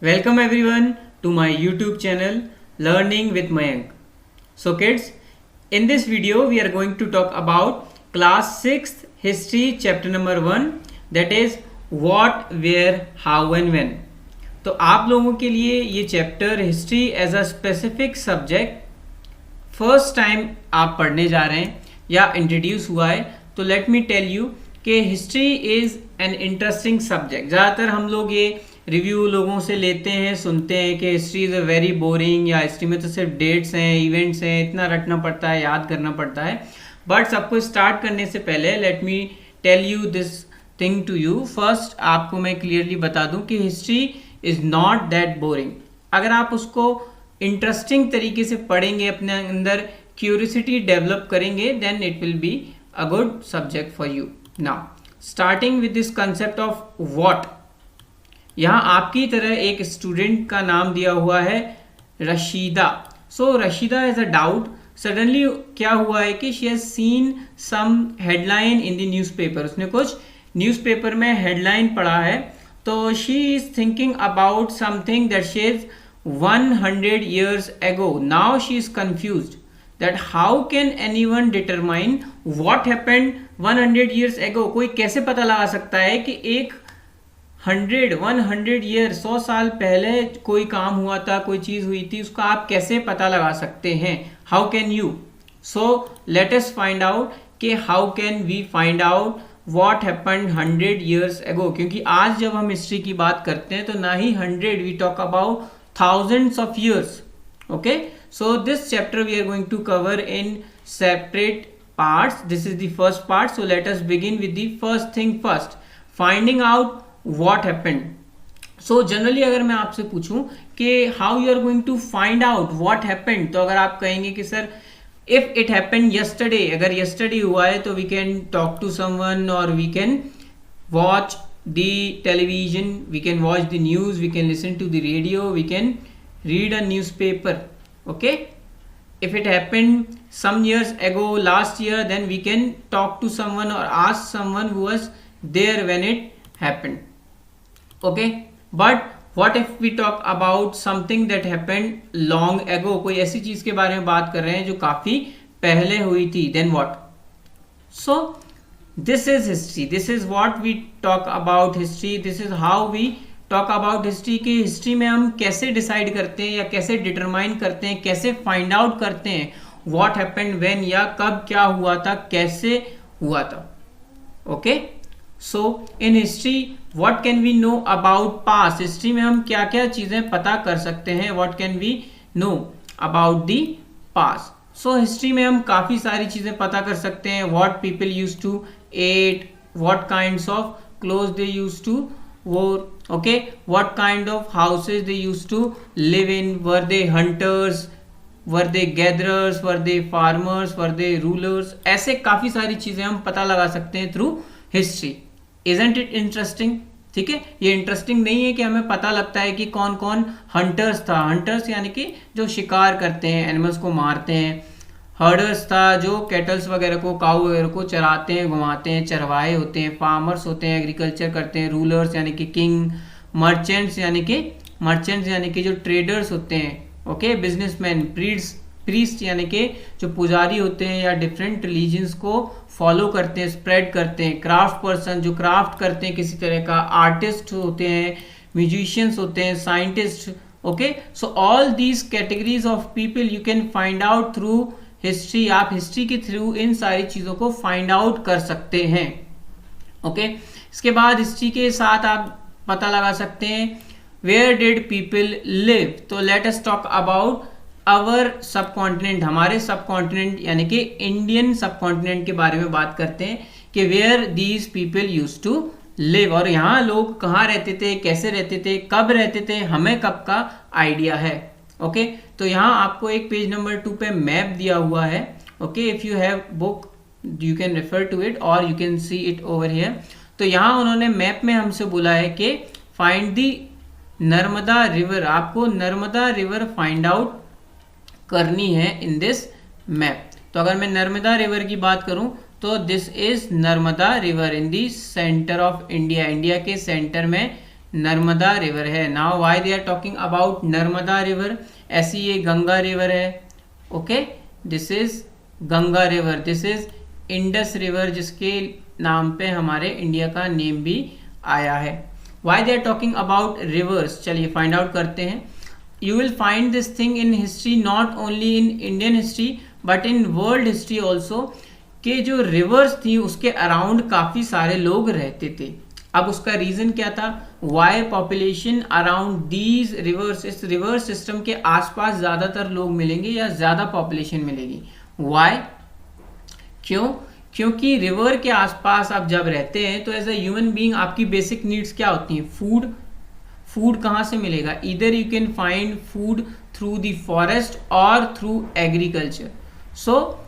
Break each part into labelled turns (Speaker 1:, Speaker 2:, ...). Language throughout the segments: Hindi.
Speaker 1: Welcome everyone to my YouTube channel Learning with Mayank. So kids, in this video we are going to talk about class 6th history chapter number 1, that is what, where, how and when. तो आप लोगों के लिए ये chapter history as a specific subject first time आप पढ़ने जा रहे हैं या इंट्रोड्यूस हुआ है, तो लेट मी टेल यू कि history is an interesting subject. ज़्यादातर हम लोग ये रिव्यू लोगों से लेते हैं, सुनते हैं कि history is a very boring, या हिस्ट्री में तो सिर्फ डेट्स हैं, इवेंट्स हैं, इतना रटना पड़ता है, याद करना पड़ता है. बट सबको स्टार्ट करने से पहले let me tell you this thing to you. First आपको मैं क्लियरली बता दूं कि history is not that boring. अगर आप उसको इंटरेस्टिंग तरीके से पढ़ेंगे, अपने अंदर क्यूरियोसिटी डेवलप करेंगे, then it will be a good subject for you. Now starting with this concept of what. यहाँ आपकी तरह एक स्टूडेंट का नाम दिया हुआ है Rashida. So Rashida has a doubt. Suddenly क्या हुआ है कि she has seen some headline in the newspaper. उसने कुछ न्यूज़पेपर में हेडलाइन पढ़ा है, तो she is thinking about something that she is 100 years ago. Now she is confused that how can anyone determine what happened 100 years ago. कोई कैसे पता लगा सकता है कि एक 100 ईयर 100 साल पहले कोई काम हुआ था, कोई चीज़ हुई थी, उसका आप कैसे पता लगा सकते हैं. How can you. So let us find out कि how can we find out what happened 100 years ago. क्योंकि आज जब हम हिस्ट्री की बात करते हैं तो ना ही 100, we talk about thousands of years. Okay, so this chapter we are going to cover in separate parts. This is the first part, so let us begin with the first thing first, finding out what happened. So generally अगर मैं आपसे पूछूं कि how you are going to find out what happened, तो अगर आप कहेंगे कि sir if it happened yesterday, अगर yesterday हुआ है तो we can talk to someone or we can watch the television, we can watch the news, we can listen to the radio, we can read a newspaper. Okay, if it happened some years ago, last year, then we can talk to someone or ask someone who was there when it happened. Okay, but what if we talk about something that happened long ago. कोई ऐसी चीज के बारे में बात कर रहे हैं जो काफी पहले हुई थी, then what? So this is history. This is what we talk about history. This is how we talk about history. कि हिस्ट्री में हम कैसे डिसाइड करते हैं या कैसे डिटरमाइन करते हैं, कैसे फाइंड आउट करते हैं what happened when, या कब क्या हुआ था, कैसे हुआ था. Okay, so in history what can we know about past. History में हम क्या क्या चीज़ें पता कर सकते हैं, what can we know about the past. So history में हम काफ़ी सारी चीज़ें पता कर सकते हैं. what people used to eat, what kinds of clothes they used to wear, okay, what kind of houses they used to live in, were they hunters, were they gatherers, were they farmers, were they rulers. ऐसे काफ़ी सारी चीज़ें हम पता लगा सकते हैं through history. Isn't it interesting? ठीक है, ये इंटरेस्टिंग नहीं है कि हमें पता लगता है कि कौन कौन हंटर्स था. हंटर्स यानी कि जो शिकार करते हैं, एनिमल्स को मारते हैं. हर्डर्स था जो कैटल्स वगैरह को, काऊ वगैरह को चराते हैं, घुमाते हैं, चरवाहे होते हैं. फार्मर्स होते हैं, एग्रीकल्चर करते हैं. रूलर्स यानी कि किंग. मर्चेंट्स यानी कि जो ट्रेडर्स होते हैं. Okay, businessman. प्रीस्ट यानी कि जो पुजारी होते हैं या डिफरेंट रिलीजन्स को फॉलो करते हैं, स्प्रेड करते हैं. क्राफ्ट पर्सन जो क्राफ्ट करते हैं किसी तरह का. आर्टिस्ट होते हैं, म्यूजिशियंस होते हैं, scientist. Okay, so all these categories of people you can find out through history. आप हिस्ट्री के थ्रू इन सारी चीज़ों को फाइंड आउट कर सकते हैं. ओके, इसके बाद हिस्ट्री के साथ आप पता लगा सकते हैं वेयर डिड पीपल लिव. तो let us talk about our सब कॉन्टिनेंट. हमारे सब कॉन्टिनेंट यानी कि इंडियन सब कॉन्टिनेंट के बारे में बात करते हैं कि where these people use to live. और यहाँ लोग कहाँ रहते थे, कैसे रहते थे, कब रहते थे, हमें कब का आइडिया है. ओके, तो यहाँ आपको एक पेज नंबर 2 पे मैप दिया हुआ है. Okay, if you have book you can refer to it और you can see it over here. तो यहाँ उन्होंने मैप में हमसे बोला है कि फाइंड दी नर्मदा रिवर. आपको नर्मदा रिवर फाइंड आउट करनी है इन दिस मैप. तो अगर मैं नर्मदा रिवर की बात करूं तो this is Narmada river in the centre of India. India के सेंटर में नर्मदा रिवर है। Now why they are talking about Narmada river, ऐसी ये गंगा रिवर है, okay, this is Ganga river, this is Indus river जिसके नाम पे हमारे इंडिया का नेम भी आया है। Why they are talking about rivers, चलिए फाइंड आउट करते हैं। You will find this thing in history, not only in Indian history but in world history also, कि जो रिवर्स थी उसके अराउंड काफ़ी सारे लोग रहते थे। अब उसका रीज़न क्या था, why population around these rivers, इस रिवर सिस्टम के आसपास ज़्यादातर लोग मिलेंगे या ज़्यादा पॉपुलेशन मिलेगी, वाई, क्यों, क्योंकि रिवर के आसपास आप जब रहते हैं तो एज अ ह्यूमन बीइंग आपकी बेसिक नीड्स क्या होती हैं, फूड, फूड कहाँ से मिलेगा, इधर you can find food through the forest और थ्रू एग्रीकल्चर। सो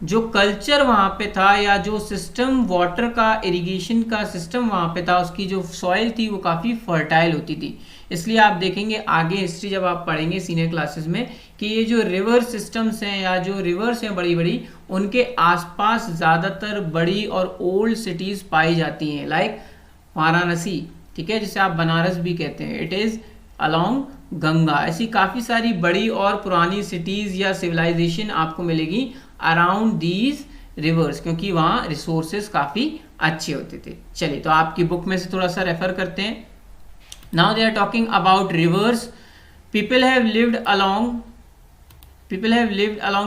Speaker 1: जो कल्चर वहाँ पे था या जो सिस्टम वाटर का, इरिगेशन का सिस्टम वहाँ पे था, उसकी जो सॉइल थी वो काफ़ी फर्टाइल होती थी। इसलिए आप देखेंगे आगे हिस्ट्री जब आप पढ़ेंगे सीनियर क्लासेस में कि ये जो रिवर सिस्टम्स हैं या जो रिवर्स हैं बड़ी बड़ी, उनके आसपास ज़्यादातर बड़ी और ओल्ड सिटीज़ पाई जाती हैं, लाइक वाराणसी, ठीक है, जिसे आप बनारस भी कहते हैं, इट इज़ अलोंग गंगा। ऐसी काफ़ी सारी बड़ी और पुरानी सिटीज़ या सिविलाइजेशन आपको मिलेगी अराउंड दीज रिवर्स, क्योंकि वहाँ रिसोर्सेज काफ़ी अच्छे होते थे। चलिए तो आपकी बुक में से थोड़ा सा रेफर करते हैं। Now they are talking about rivers, people have lived along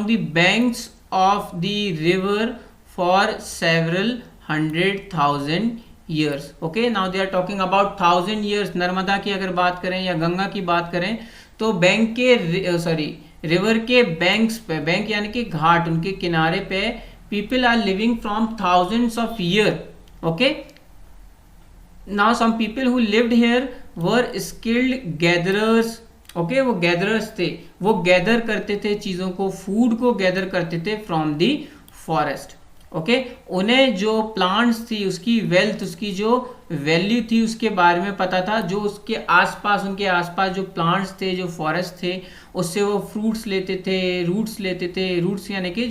Speaker 1: the banks of the river for several 100,000 years, okay, now they are talking about 1000 years। Narmada की अगर बात करें या गंगा की बात करें तो बैंक के रिवर के बैंक्स पे, बैंक यानी कि घाट, उनके किनारे पे people are living from thousands of year, okay. Now some people who lived here were skilled gatherers, okay, वो गैदरर्स थे, वो गैदर करते थे चीज़ों को, फूड को गैदर करते थे फ्रॉम दी फॉरेस्ट, ओके। उन्हें जो प्लांट्स थी उसकी वेल्थ, उसकी जो वैल्यू थी उसके बारे में पता था, जो उसके आसपास, उनके आसपास जो प्लांट्स थे, जो फॉरेस्ट थे, उससे वो फ्रूट्स लेते थे, रूट्स लेते थे, रूट्स यानी कि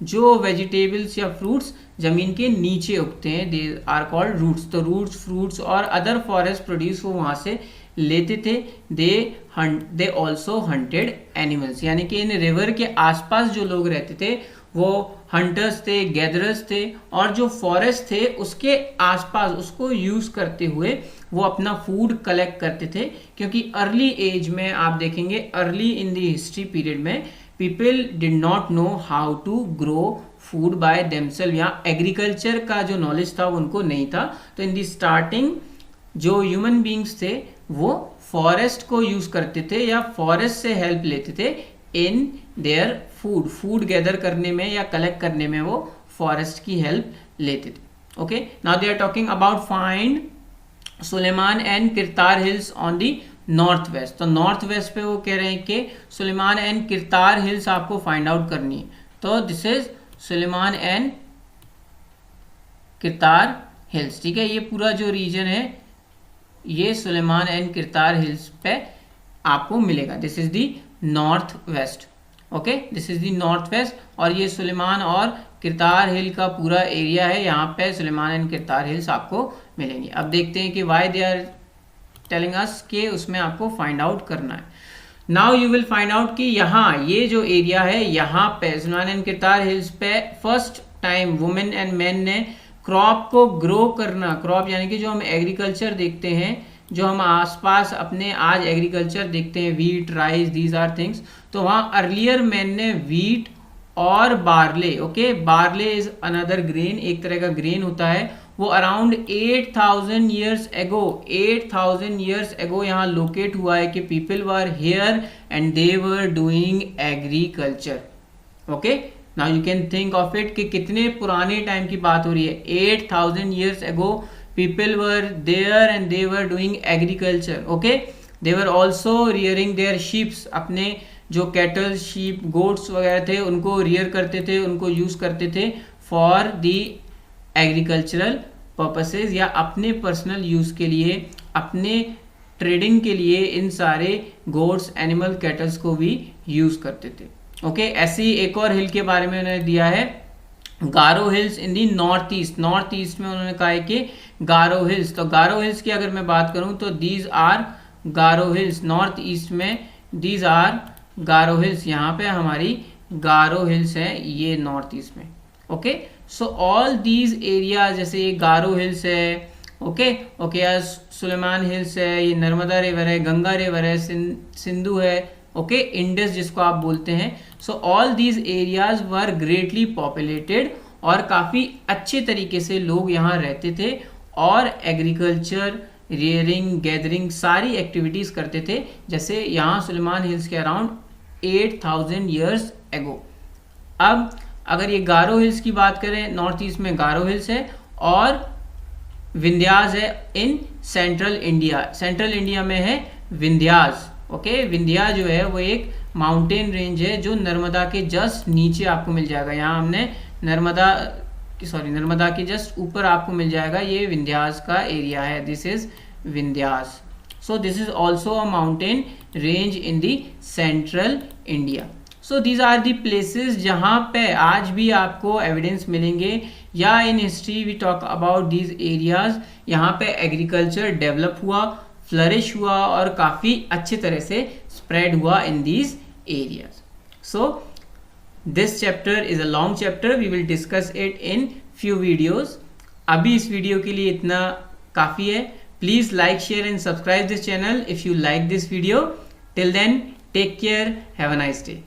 Speaker 1: जो वेजिटेबल्स या फ्रूट्स ज़मीन के नीचे उगते हैं, दे आर कॉल्ड रूट्स। तो रूट्स, फ्रूट्स और अदर फॉरेस्ट प्रोड्यूस वो वहाँ से लेते थे। दे ऑल्सो हंटेड एनिमल्स, यानी कि इन रिवर के आसपास जो लोग रहते थे वो हंटर्स थे, गैदरर्स थे, और जो फॉरेस्ट थे उसके आसपास उसको यूज़ करते हुए वो अपना फूड कलेक्ट करते थे। क्योंकि अर्ली एज में आप देखेंगे, early in the history period में people did not know how to grow food by themselves, या एग्रीकल्चर का जो नॉलेज था वो उनको नहीं था। तो इन द स्टार्टिंग जो ह्यूमन बींग्स थे वो फॉरेस्ट को यूज़ करते थे या फॉरेस्ट से हेल्प लेते थे इन देयर फूड गैदर करने में या कलेक्ट करने में वो फॉरेस्ट की हेल्प लेते थे, okay. Now they are talking about find Sulaiman and Kirthar hills on the north west. तो नॉर्थ वेस्ट पे वो कह रहे हैं कि सुलेमान एंड किरतार हिल्स आपको फाइंड आउट करनी है। तो this is Sulaiman and Kirthar hills, ठीक है, ये पूरा जो रीजन है ये सुलेमान एंड किरतार हिल्स पे आपको मिलेगा। This is the north waste, okay, this is the north waste, और ये सुलेमान और किरतार हिल का पूरा एरिया है, यहाँ पे सुलेमान एंड किरतार हिल्स आपको मिलेंगे। अब देखते हैं कि why they are telling us के उसमें आपको फाइंड आउट करना है। Now you will find out कि यहाँ ये जो एरिया है यहाँ पे सुलेमान एंड किरतार हिल्स पे first time women and man ने क्रॉप को ग्रो करना, क्रॉप यानी कि जो हम एग्रीकल्चर देखते हैं, जो हम आसपास अपने आज एग्रीकल्चर देखते हैं, wheat, rice, these are things, तो वहाँ अर्लियर मैन ने वीट और barley, okay, barley is another grain, एक तरह का ग्रेन होता है, वो around 8000 years ago, 8000 years ago यहाँ लोकेट हुआ है कि people were here and they were doing agriculture, okay. Now you can think of it कि कितने पुराने टाइम की बात हो रही है, 8000 years ago people were there and they were doing agriculture, okay, they were also rearing their sheep, अपने जो कैटल, शीप, गोट्स वगैरह थे उनको रियर करते थे, उनको यूज़ करते थे फॉर दी एग्रीकल्चरल पर्पसेस, या अपने पर्सनल यूज़ के लिए, अपने ट्रेडिंग के लिए इन सारे गोट्स, एनिमल, कैटल्स को भी यूज़ करते थे, ओके। ऐसी एक और हिल के बारे में उन्होंने दिया है गारो hills in the north east, north east में उन्होंने कहा है कि गारो हिल्स। तो गारो हिल्स की अगर मैं बात करूं तो these are Garo hills, north east में दीज आर गारो हिल्स, यहाँ पे हमारी गारो हिल्स है ये नॉर्थ ईस्ट में। Okay, so all these area, जैसे ये गारो हिल्स है, ओके यार, सुलेमान हिल्स है, ये नर्मदा रिवर है, गंगा रिवर है, सिंधु है, ओके, इंडस जिसको आप बोलते हैं। सो all these areas were greatly populated, और काफ़ी अच्छे तरीके से लोग यहाँ रहते थे और एग्रीकल्चर, रियरिंग, गैदरिंग सारी एक्टिविटीज़ करते थे। जैसे यहाँ सुलेमान हिल्स के अराउंड 8000 ईयर्स एगो। अब अगर ये गारो हिल्स की बात करें, नॉर्थ ईस्ट में गारो हिल्स है और विंध्यास है in central India, central India में है विंध्यास। ओके, विंध्या जो है वो एक माउंटेन रेंज है जो नर्मदा के जस्ट नीचे आपको मिल जाएगा। यहाँ हमने नर्मदा के जस्ट ऊपर आपको मिल जाएगा, ये विंध्यास का एरिया है, this is Vindhyas. So this is also a mountain range in the central India. So these are the places जहाँ पे आज भी आपको एविडेंस मिलेंगे, या in history we talk about these areas, यहाँ पे एग्रीकल्चर डेवलप हुआ, फ्लरिश हुआ और काफ़ी अच्छे तरह से स्प्रेड हुआ in these areas. So this chapter is a long chapter, we will discuss it in few videos. अभी इस वीडियो के लिए इतना काफ़ी है। Please like, share and subscribe this channel if you like this video. Till then, take care, have a nice day.